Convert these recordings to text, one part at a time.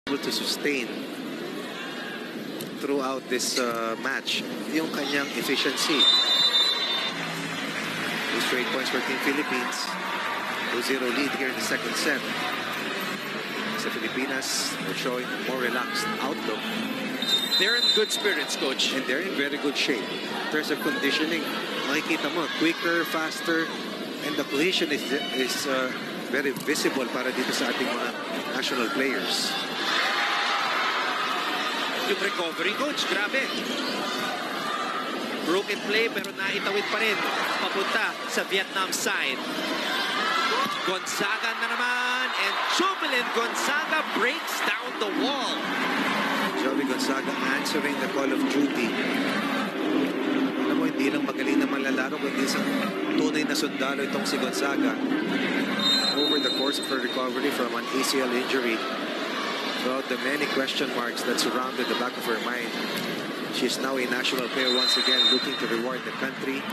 able to sustain throughout this match yung kanyang efficiency. 2 straight points for Team Philippines. 2-0 lead here in the second set. Sa Filipinas, they're showing a more relaxed outlook. They're in good spirits, Coach. And they're in very good shape. In terms of conditioning, makikita mo, quicker, faster, and the cohesion is very visible para dito sa ating mga national players. Yung recovery, Coach, grabe. Broken play pero naitawid pa rin papunta sa Vietnam side. Gonzaga na naman, and Jubilin Gonzaga breaks down the wall. Joey Gonzaga answering the call of duty. Alam mo, hindi lang magaling na manlalaro, kundi isang tunay na sundalo itong si Gonzaga. Over the course of her recovery from an ACL injury, throughout the many question marks that surrounded the back of her mind, she is now a national player once again, looking to reward the country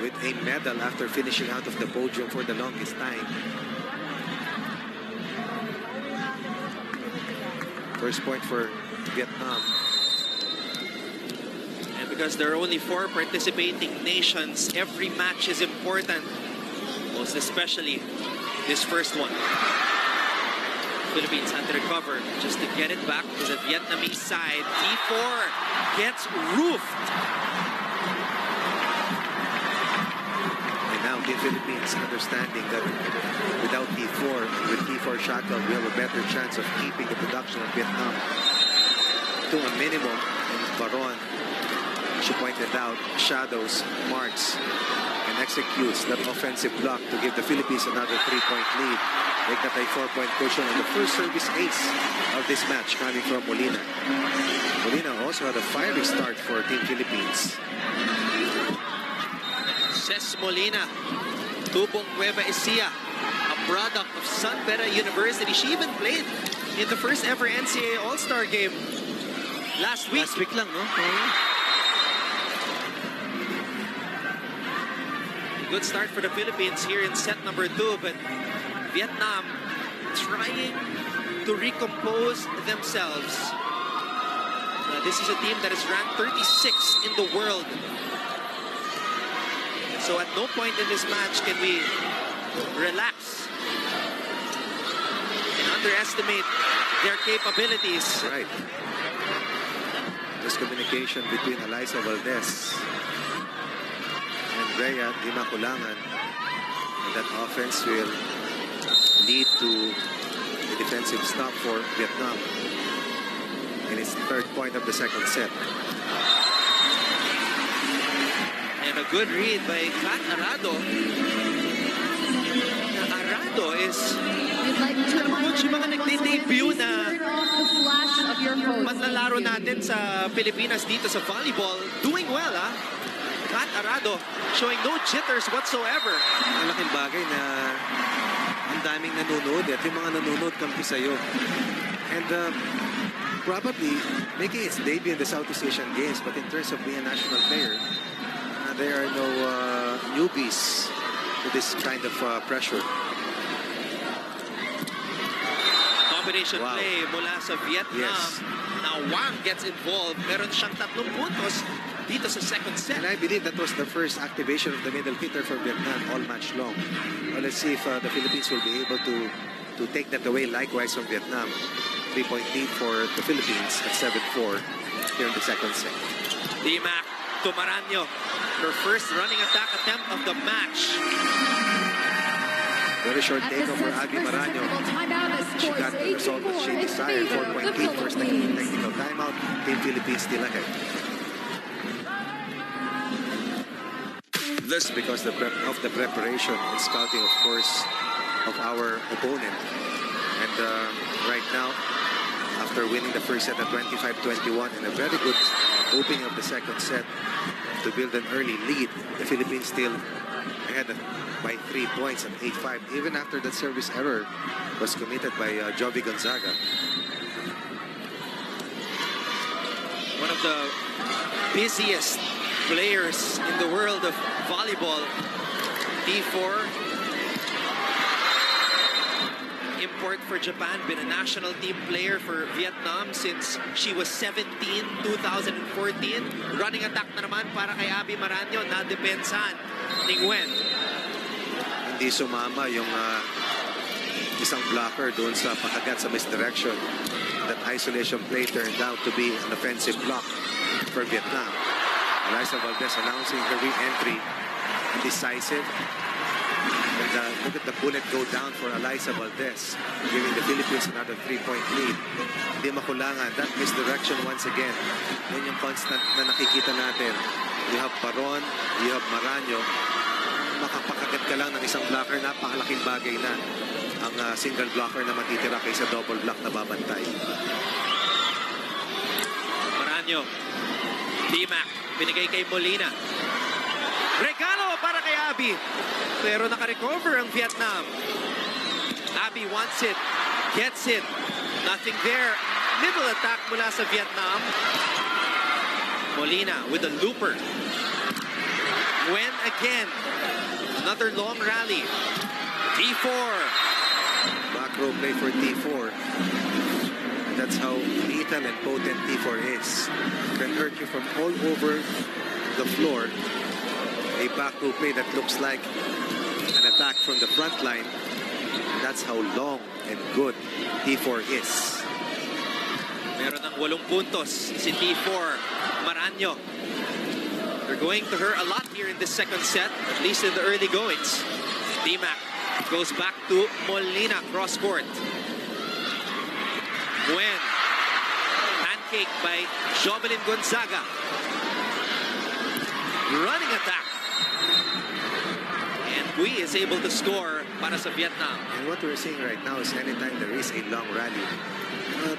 with a medal after finishing out of the podium for the longest time. First point for Vietnam. And because there are only 4 participating nations, every match is important. Most especially this first one. Philippines had to recover just to get it back to the Vietnamese side. D4 gets roofed. And now the Philippines understanding that without D4, with D4 shuttle, we have a better chance of keeping the production of Vietnam to a minimum. And Baron, she pointed out, shadows, marks, and executes that offensive block to give the Philippines another 3-point lead. Make that a 4-point cushion on the first service ace of this match coming from Molina. Molina also had a fiery start for Team Philippines. Ces Molina, Tubong Nueva Ecija, a product of San Beda University. She even played in the first ever NCAA All-Star game last week. Last week lang, no? Good start for the Philippines here in set number 2, but Vietnam trying to recompose themselves. This is a team that is ranked 36th in the world. So at no point in this match can we relax and underestimate their capabilities. Right. This communication between Eliza Valdez and Rhea Di Maculangan, and that offense will lead to a defensive stop for Vietnam in its 3rd point of the second set. And a good read by Kat Arado. Arado is yung mga nagde-debut na manlalaro natin sa Pilipinas dito sa volleyball, doing well, ha? Kat Arado showing no jitters whatsoever. Ang laking bagay na ang daming nanonood at yung mga nanonood kampi sa'yo. And probably making its debut in the Southeast Asian Games, but in terms of being a national player, there are no newbies to this kind of pressure. Combination play mula sa Vietnam. Yes. Now Wang gets involved. Meron siyang 3 puntos dito sa second set. And I believe that was the first activation of the middle hitter for Vietnam all match long. Well, let's see if the Philippines will be able to take that away likewise from Vietnam. 3-point lead for the Philippines at 7-4 here in the second set. D-Mac to Maranyo. Her first running attack attempt of the match. Very short take for Agui Maranyo. She got the result that she desired. 4-point lead, first technical timeout. Team Philippines still ahead. This because of the preparation and scouting, of course, of our opponent. And right now, after winning the first set at 25-21 and a very good opening of the second set to build an early lead, the Philippines still ahead by 3 points at 8-5, even after that service error was committed by Jovi Gonzaga. One of the busiest players in the world of volleyball. D4 support for Japan, been a national team player for Vietnam since she was 17, 2014. Running attack na naman para kay Abby Maranyo, na depensahan ni Gwen. Hindi sumama yung isang blocker doon sa pakagat sa misdirection. That isolation play turned out to be an offensive block for Vietnam. Alyssa Valdez announcing her re-entry. Decisive. And look at the bullet go down for Alyssa Valdez, giving the Philippines another 3-point lead. Hindi makulangan. That misdirection once again. Yan yung constant na nakikita natin. You have Paron, you have Maranyo. Makapakagat ka lang ng isang blocker, napakalaking bagay na ang single blocker na matitira kaysa double block na babantay. Maranyo. D-Mac. Binigay kay Molina. Regalo para kay Abby. Pero naka-recover ang Vietnam. Abby wants it. Gets it. Nothing there. Middle attack mula sa Vietnam. Molina with a looper. Gwen again. Another long rally. T4. Back row play for T4. That's how lethal and potent T4 is. Can hurt you from all over the floor. A back row play that looks like an attack from the front line. That's how long and good T4 is. Meron ng 8 puntos si T4. Maranyo. They're going to her a lot here in this second set, at least in the early goings. D-Mac goes back to Molina, cross court. Gwen. Pancake by Jovelyn Gonzaga. Running attack. And Bui is able to score para sa Vietnam. And what we're seeing right now is anytime there is a long rally,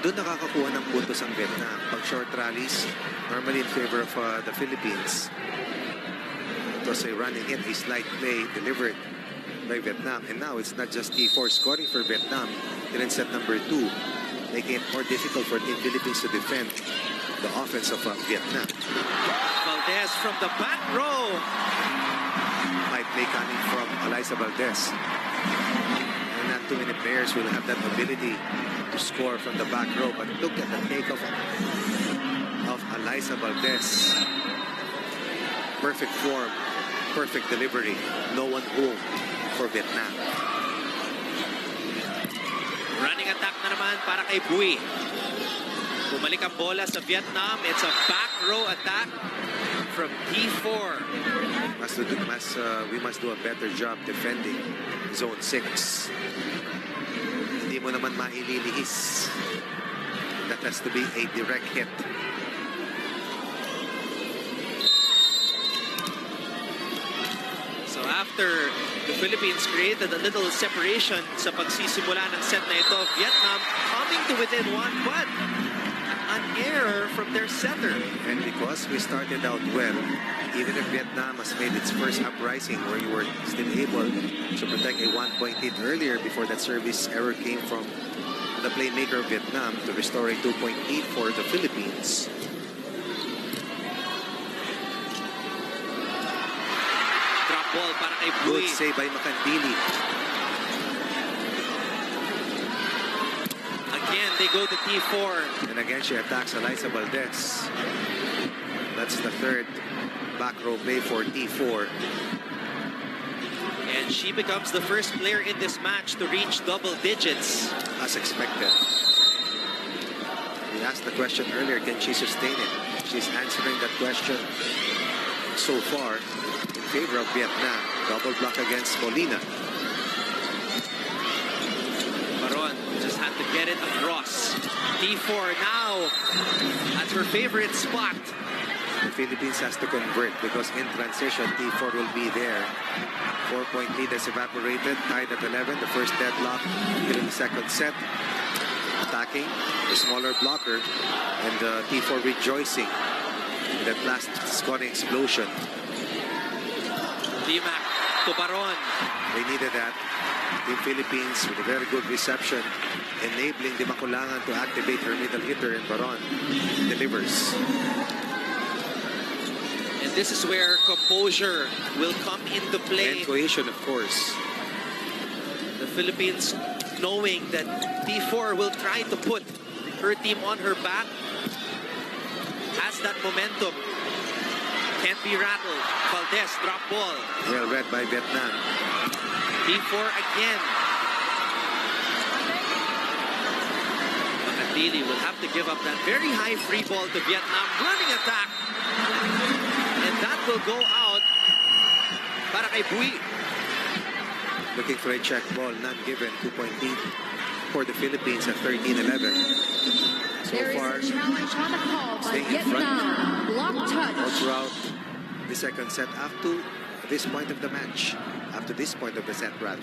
doon nakakakuha ng puntos ang Vietnam. Pag short rallies, normally in favor of the Philippines. It was a running hit, a slight play delivered by Vietnam. And now it's not just T4 scoring for Vietnam. Then in set number 2, making it more difficult for Team Philippines to defend the offense of Vietnam. Valdez from the back row. High play coming from Alyssa Valdez. And not too many players will have that ability to score from the back row. But look at the takeoff of Alyssa Valdez. Perfect form, perfect delivery. No one home for Vietnam. Running attack na naman para kay Bui. Bumalik ang bola sa Vietnam. It's a back row attack from T4. We must do a better job defending zone 6. Hindi mo naman maililihis. That has to be a direct hit. So after the Philippines created a little separation sa pagsisimula ng set na ito, Vietnam coming to within 1, but an error from their setter. And because we started out well, even if Vietnam has made its first uprising where you were still able to protect a 1-point lead earlier before that service error came from the playmaker of Vietnam to restore a 2-point lead for the Philippines. Drop ball para kay Bui. Good save by Macandili. Again, they go to T4. And again, she attacks Alyssa Valdez. That's the third back row play for T4. And she becomes the first player in this match to reach double digits. As expected. We asked the question earlier, can she sustain it? She's answering that question so far in favor of Vietnam. Double block against Molina. Paron just had to get it across. T4 now at her favorite spot. The Philippines has to convert because in transition, T4 will be there. 4-point lead has evaporated, tied at 11. The first deadlock here in the second set. Attacking the smaller blocker, and T4 rejoicing in that last scoring explosion. D-Mac to Paron. They needed that. Team Philippines with a very good reception, enabling Di Maculangan to activate her middle hitter, and Paron delivers. And this is where composure will come into play. And cohesion, of course. The Philippines knowing that T4 will try to put her team on her back. Has that momentum. Can't be rattled. Valdez, drop ball. Well read by Vietnam. T4 again. Makatili will have to give up that very high free ball to Vietnam. Running attack. And that will go out para kay Bui. Looking for a check ball, none given. 2-point lead for the Philippines at 13-11. So far, challenge on the call by staying in front Vietnam. Block all touch. throughout the second set up to this point of the match. Up to this point of the set, rather.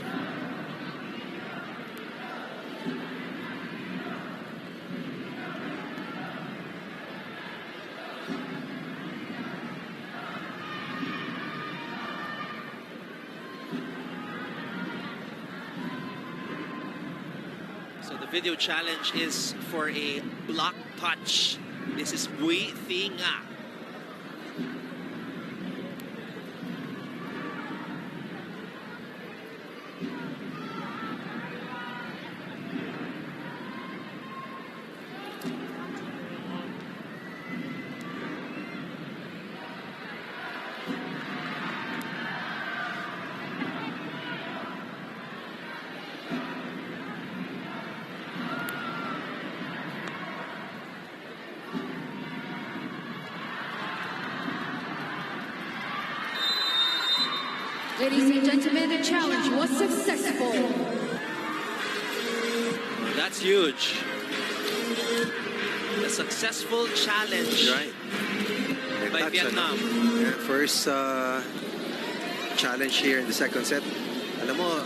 So the video challenge is for a block touch. This is Bui Thi Nga. Ladies and gentlemen, the challenge was successful. That's huge. A successful challenge Right. by Vietnam. Yeah, first challenge here in the second set. Alam mo,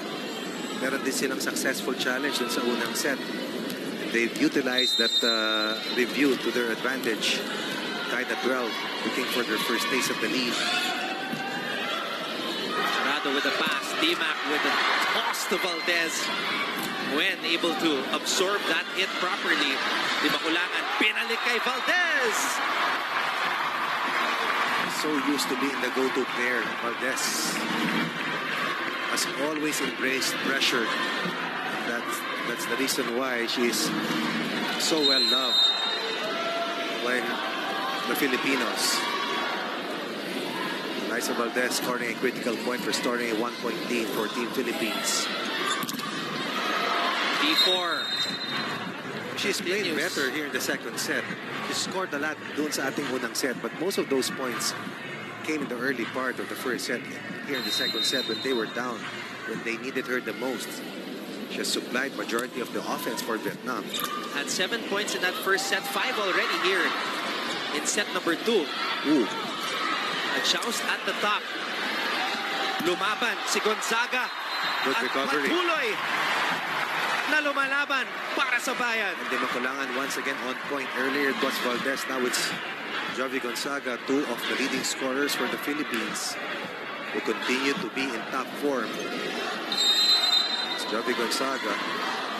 meron din silang successful challenge dun sa unang set. They've utilized that review to their advantage. Tied at 12, looking for their first taste of the lead. Sarado with the pass. D-Mac with the toss to Valdez. When able to absorb that hit properly. Di Makulangan, pinalik kay Valdez. So used to being the go-to player, Valdez has always embraced pressure. That's the reason why she is so well loved by the Filipinos. Liza Valdez scoring a critical point, restoring a 1-point lead for Team Philippines. D4. She's played Continues. better here in the second set. She scored a lot doon sa ating unang set, but most of those points came in the early part of the first set. Here in the second set, when they were down, when they needed her the most, she has supplied majority of the offense for Vietnam. Had 7 points in that first set. 5 already here in set number 2. Ooh, A joust at the top. Lumaban si Gonzaga. good At recovery. patuloy na lumalaban para sa bayan. And Di Makulangan once again on point. Earlier it was Valdez, now it's Jovi Gonzaga, 2 of the leading scorers for the Philippines, who continue to be in top form. It's Jovi Gonzaga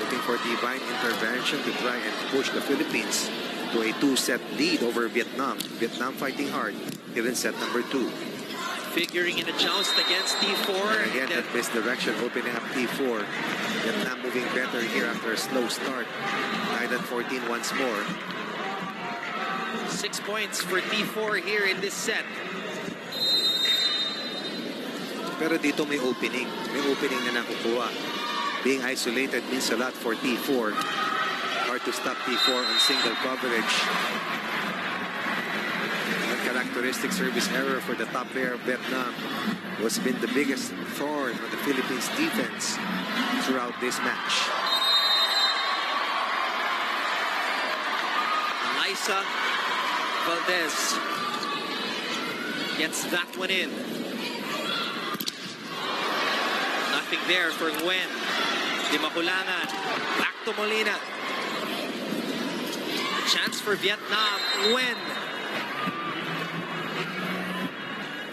looking for divine intervention to try and push the Philippines to a 2-set lead over Vietnam. Vietnam fighting hard here in set number 2. Figuring in a joust against T4. Again, that misdirection opening up T4. Vietnam moving better here after a slow start. Tied at 14 once more. 6 points for T4 here in this set. Pero dito may opening. May opening na nakukuha. Being isolated means a lot for T4. Hard to stop T4 on single coverage. Uncharacteristic service error for the top player of Vietnam was been the biggest thorn on the Philippines defense throughout this match. Liza Valdez gets that one in. Nothing there for Nguyen. Di Makulangan. Back to Molina. Chance for Vietnam. Nguyen.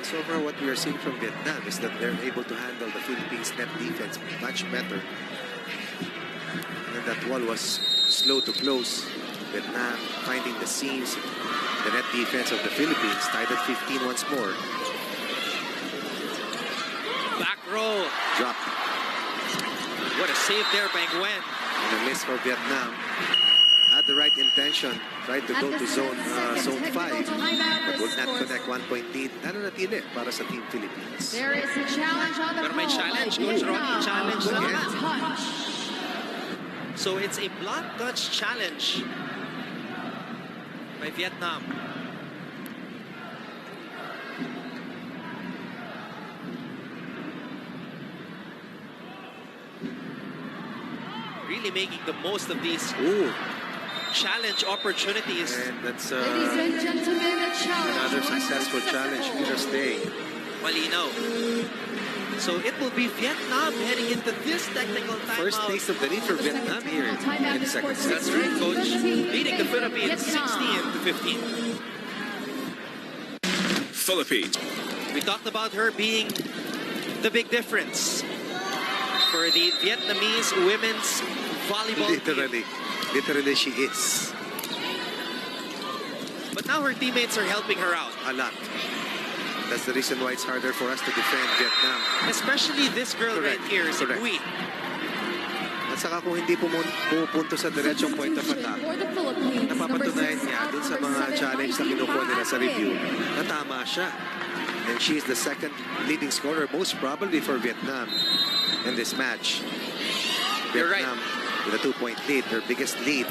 So far, what we are seeing from Vietnam is that they're able to handle the Philippines net defense much better. And that wall was slow to close. Vietnam finding the seams, the net defense of the Philippines, tied at 15 once more. Back row. Drop. What a save there by Nguyen. And a miss for Vietnam. Had the right intention. Tried to go to zone 5. But would not connect. 1-point lead. Nananatili para sa Team Philippines. There is a challenge on the Pero may call challenge, by Coach Ronnie. Vietnam. Challenge na Block naman. touch. So it's a block touch challenge by Vietnam. Really making the most of these challenge opportunities. And that's Ladies and gentlemen, a challenge. another was successful challenge. Winners Day. Malinaw. So it will be Vietnam heading into this technical timeout. First taste of the lead for Vietnam here in the second set. That's right, Coach. Leading the Philippines 16-15. Philippines. We talked about her being the big difference for the Vietnamese women's volleyball team. Literally she is. But now her teammates are helping her out. A lot. That's the reason why it's harder for us to defend Vietnam. Especially this girl right here, si Correct. Bui. At saka kung hindi pumupunto sa diretsong point of attack, For the Philippines, number napapatunayan 6 niya out, dun sa number mga 7, challenge na kinukuha nila sa review Philippines. na tama siya. And she is the second leading scorer, most probably for Vietnam in this match. You're right. Vietnam with a 2-point lead, their biggest lead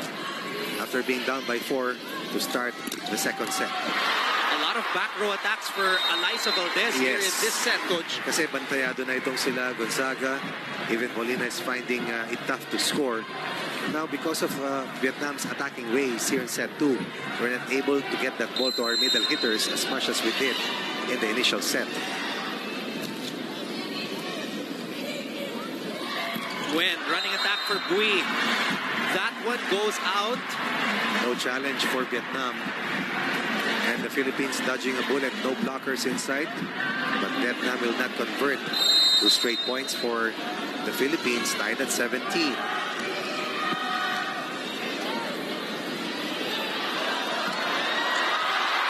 after being down by 4 to start the second set. A lot of back row attacks for Alyssa Valdez here in this set, Coach. Kasi bantayado na itong sila Gonzaga. Even Molina is finding it tough to score. Now, because of Vietnam's attacking ways here in set 2, we're not able to get that ball to our middle hitters as much as we did in the initial set. Nguyen running attack for Bui. That one goes out. No challenge for Vietnam. And the Philippines dodging a bullet. No blockers inside. But Vietnam will not convert. 2 straight points for the Philippines, tied at 17.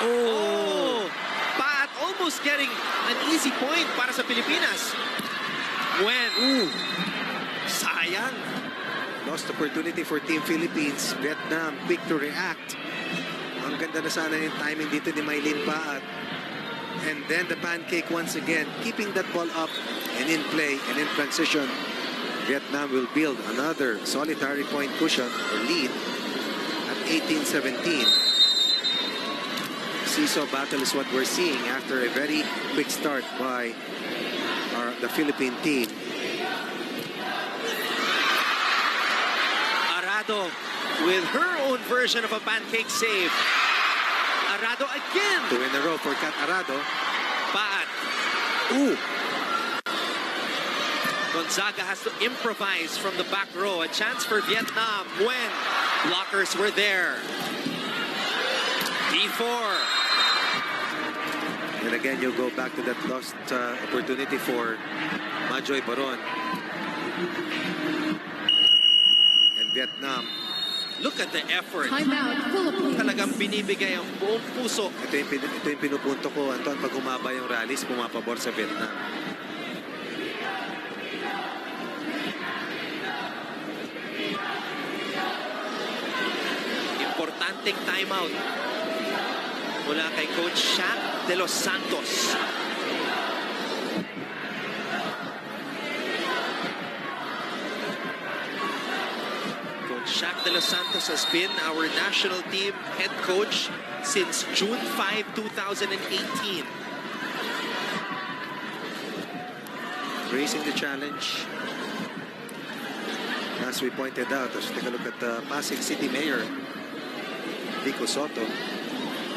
Oh! Pat almost getting an easy point para sa Pilipinas. Nguyen. Sayang. Lost opportunity for Team Philippines. Vietnam quick to react. Ang ganda na sana yung timing dito ni Maylin Paat. And then the pancake once again, keeping that ball up and in play and in transition. Vietnam will build another solitary point cushion or lead at 18-17. Seesaw battle is what we're seeing after a very quick start by the Philippine team. Arado with her own version of a pancake save. Arado again. 2 in a row for Kat Arado. Paat. Ooh! Gonzaga has to improvise from the back row. A chance for Vietnam when blockers were there. D4. And again, you'll go back to that lost opportunity for Majoy Baron. And Vietnam. Look at the effort. Timeout, Philippines. Talagang binibigay ang buong puso. Ito yung pinupunto ko, Anton. Pag humaba yung rallies, pumapabor sa Vietnam. Importanteng timeout mula kay Coach Shaq de los Santos. Coach Shaq de los Santos has been our national team head coach since June 5, 2018. Raising the challenge. As we pointed out, let's take a look at the Pasig City Mayor, Vico Soto,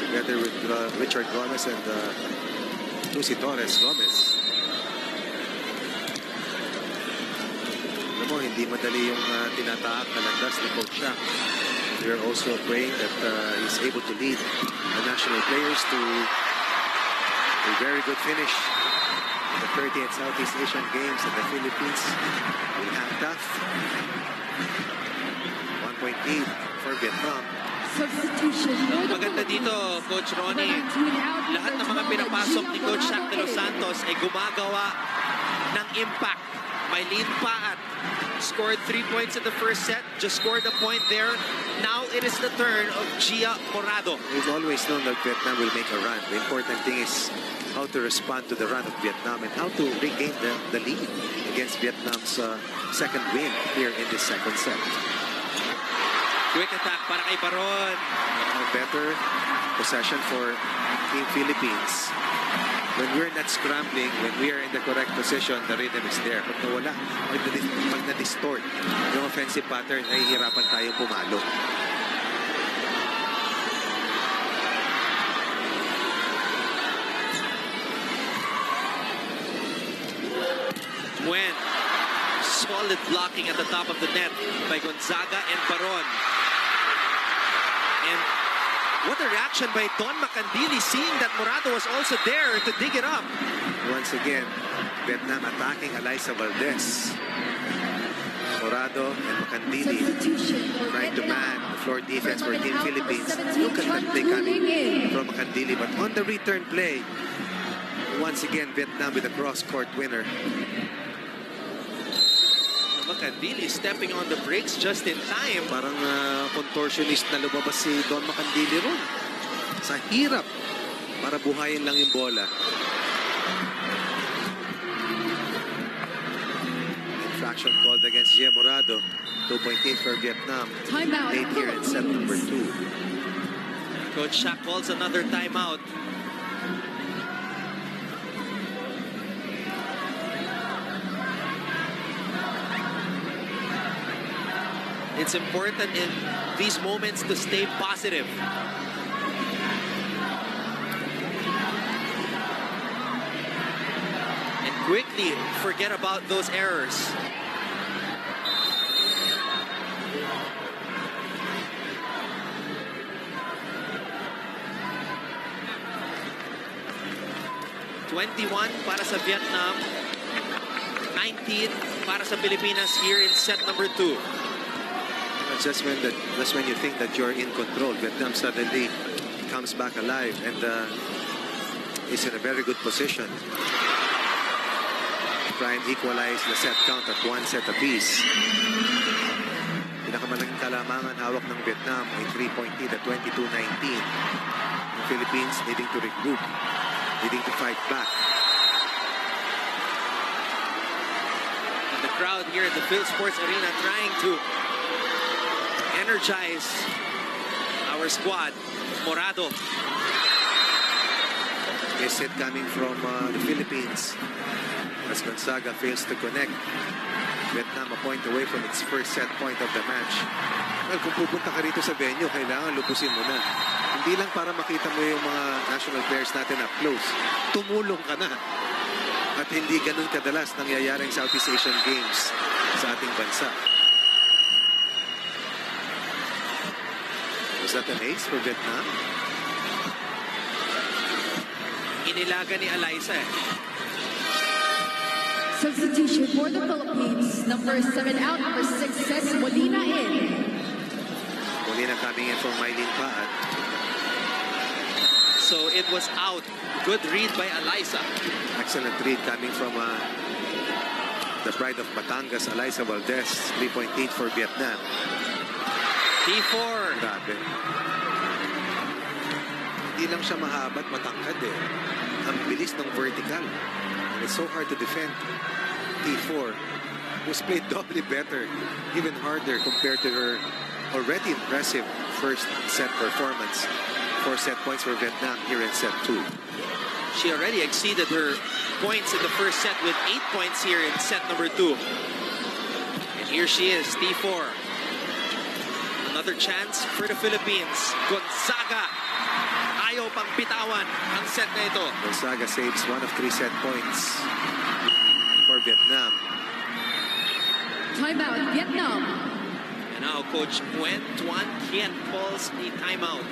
together with Richard Gomez and Lucy Torres Gomez. Alam mo, hindi madali yung tinataak na landas ni Coach Shaq. We are also praying that he's able to lead the national players to a very good finish in the 30th Southeast Asian Games in the Philippines. We have tough. 1-point lead for Vietnam. Substitution for the Maganda dito, Coach Ronnie. Lahat ng mga pinapasok ni Coach Shaq de los Santos ay gumagawa ng impact. Maylin Paat scored 3 points in the first set, just scored a point there. Now it is the turn of Gia Morado. We've always known that Vietnam will make a run. The important thing is how to respond to the run of Vietnam and how to regain the lead against Vietnam's second win here in this second set. Quick attack para kay Baron. A better possession for Team Philippines. When we're not scrambling, when we are in the correct position, the rhythm is there. Pag nawala, pag na-distort yung offensive pattern, nahihirapan tayong pumalo. When solid blocking at the top of the net by Gonzaga and Baron. And what a reaction by Don Macandili, seeing that Morado was also there to dig it up. Once again, Vietnam attacking Alyssa Valdez. Morado and Macandili trying to man the floor defense for Team Philippines. Look at that play coming from Macandili. But on the return play, once again, Vietnam with a cross-court winner. Macandili stepping on the brakes just in time. Parang contortionist na lumabas si Don Macandili ron. Sa hirap para buhayin lang yung bola. Infraction called against Gia Morado. 2.8 for Vietnam. Timeout. Late here in set number 2. Coach Shaq calls another timeout. It's important in these moments to stay positive. And quickly forget about those errors. (21) para sa Vietnam, 19 para sa Pilipinas here in set number 2. That's when you think that you're in control. Vietnam suddenly comes back alive and is in a very good position. Try and equalize the set count at 1 set apiece. Pinakamalaking kalamangan hawak ng Vietnam ay 3-point lead at 22-19. The Philippines needing to regroup, needing to fight back. And the crowd here at the Phil Sports Arena trying to energize our squad. Morado. This hit coming from the Philippines as Gonzaga fails to connect. Vietnam a point away from its first set point of the match. Well, kung pupunta ka rito sa venue, kailangan lupusin mo na. Hindi lang para makita mo yung mga national players natin up close. Tumulong ka na. At hindi ganun kadalas nangyayaring Southeast Asian Games sa ating bansa. Was that an ace for Vietnam? Inilaga ni Alyssa. Substitution for the Philippines. Number 7 out, number 6 sets Molina in. Molina coming in from Mylene Paat. So it was out. Good read by Alyssa. Excellent read coming from the pride of Batangas, Alyssa Valdez. 3.8 for Vietnam. T4. Grabe. Hindi lang siya mahaba at matangkad eh. Ang bilis ng vertical. And it's so hard to defend. T4 was played doubly better, even harder compared to her already impressive first set performance. 4 set points for Vietnam here in set 2. She already exceeded her points in the first set with 8 points here in set number 2. And here she is, T4. Another chance for the Philippines. Gonzaga. Ayaw pang bitawan ang set na ito. Gonzaga saves 1 of 3 set points for Vietnam. Timeout, Vietnam. And now Coach Nguyen Tuan Kien calls a timeout.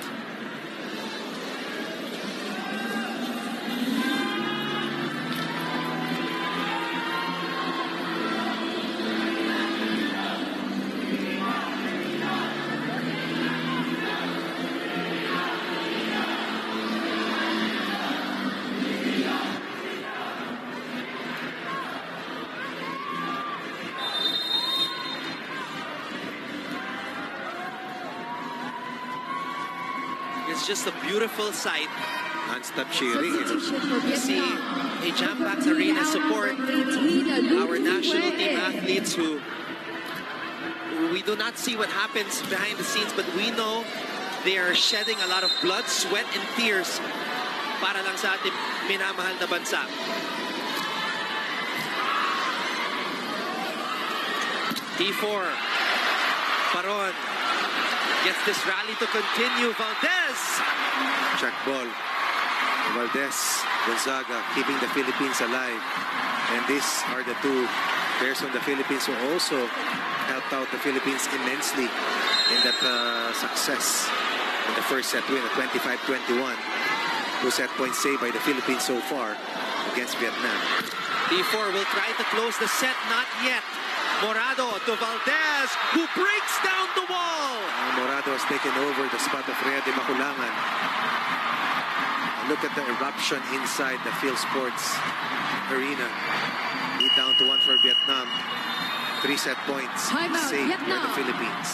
it's just a beautiful sight Non-stop cheering. Substitution for to see Vietnam. a jam-packed arena support our national team athletes who we do not see what happens behind the scenes, but we know they are shedding a lot of blood, sweat, and tears para lang sa ating minamahal na bansa. T4. Paron gets this rally to continue. Valdez. Check ball. Valdez, Gonzaga keeping the Philippines alive. And these are the two players from the Philippines who also helped out the Philippines immensely in that success in the first set win at 25-21. 2-set points saved by the Philippines so far against Vietnam. T4 will try to close the set. Not yet. Morado to Valdez, who breaks down the wall. Morado has taken over the spot of Rhea de Maculangan. Look at the eruption inside the Phil Sports Arena. Lead down to 1 for Vietnam. 3-set points Timeout, saved by the Vietnam. Philippines.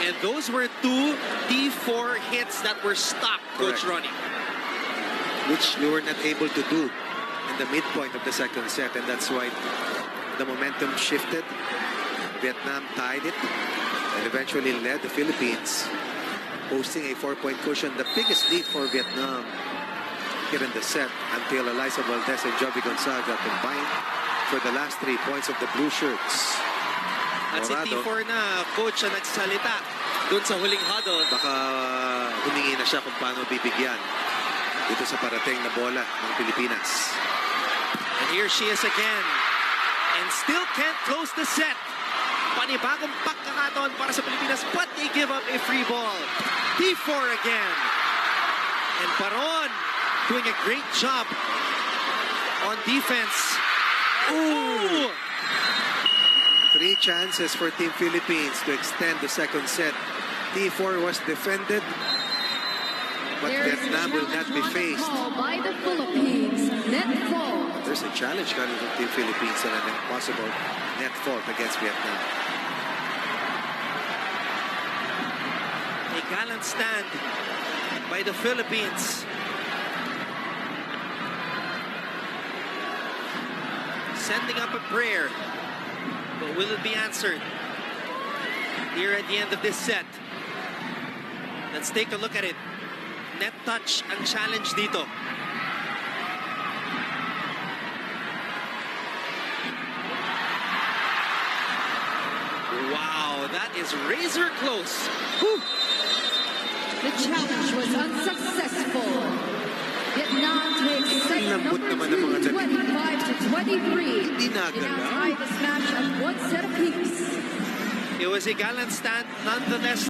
And those were two T4 hits that were stopped, Coach Correct. Ronnie. Which we were not able to do in the midpoint of the second set, and that's why the momentum shifted. Vietnam tied it and eventually led the Philippines, posting a 4-point cushion, the biggest lead for Vietnam here in the set, until Eliza Valdez and Jovi Gonzaga combined for the last 3 points of the blue shirts. At si Morado, T4 na coach na nagsalita doon sa huling huddle. baka humingi na siya kung paano bibigyan dito sa parating na bola ng Pilipinas. And here she is again. And still can't close the set. Panibagong pagkakataon para sa Pilipinas, but they give up a free ball. T4 again. And Paron doing a great job on defense. Ooh! 3 chances for Team Philippines to extend the second set. T4 was defended, but There is a Vietnam will not be challenge on the faced. call by the Philippines. Net fault. There's a challenge coming from Team Philippines and an impossible net fault against Vietnam. A gallant stand by the Philippines. Sending up a prayer. But will it be answered here at the end of this set? Let's take a look at it. Net touch ang challenge dito. Wow, that is razor close. Whew. The challenge was unsuccessful. Vietnam takes set Lambot number naman ng mga 2, 25-23. Hindi They now nagalaw. tie this match at 1 set apiece. It was a gallant stand nonetheless.